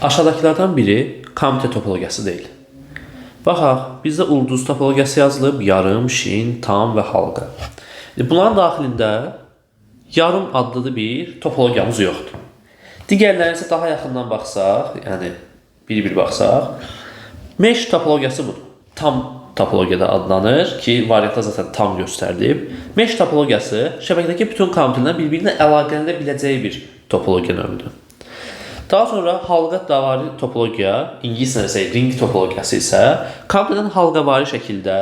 Aşağıdakilerden biri komitə topologiyası deyil. Baxaq, bizdə ulduz topologiyası yazılıb, yarım, şin, tam və halqa. Bunların daxilində yarım adlı bir topologiyamız yoxdur. Digərlərinə isə daha yaxından baxsaq, yəni bir-bir baxsaq, mesh topologiyası budur. Tam topologiyada adlanır ki, variantda zaten tam göstərilib. Mesh topologiyası şəbəkədəki bütün komitələrlə bir-birinə əlaqələnə biləcəyi bir topologiya növüdür. Daha sonra halqa davari topologiya, ingiliscə isə ring topologiyası isə komitənin halqavari şəkildə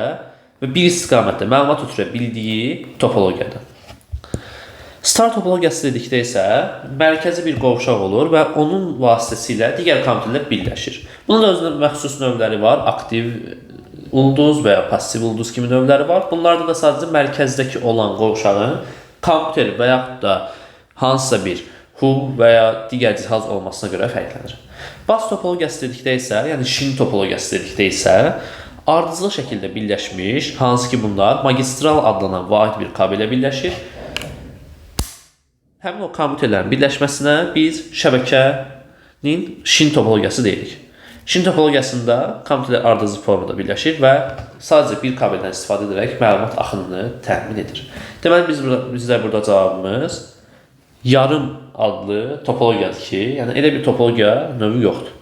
və bir istiqamətdə məlumat ötürə bildiyi topologiyadır. Star topologiyası dedikdə isə mərkəzi bir qovşaq olur və onun vasitəsilə digər komitələr birləşir. Bunun da özünə məxsus növləri var. Aktiv ulduz və ya passiv ulduz kimi növləri var. Bunlarda da sadəcə mərkəzdəki olan qovşağın kompüter və yaxud da hansısa bir hub və ya digər cihaz olmasına görə fərqlənir. Bas topologiyası dedikdə isə, yəni şin topologiyası dedikdə isə ardıcıl şəkildə birləşmiş, hansı ki bunlar magistral adlanan vahid bir kabelə birləşir. Həmin o kompüterlərin birləşməsinə biz şəbəkənin şin topologiyası deyirik. Şin topologiyasında kompüterlər ardıcıl formada birləşir və sadəcə bir kabeldən istifadə edərək məlumat axınını təmin edir. Deməli, bizdə burada cavabımız yarım adlı topologiyadır ki, yəni elə bir topologiya növü yoxdur.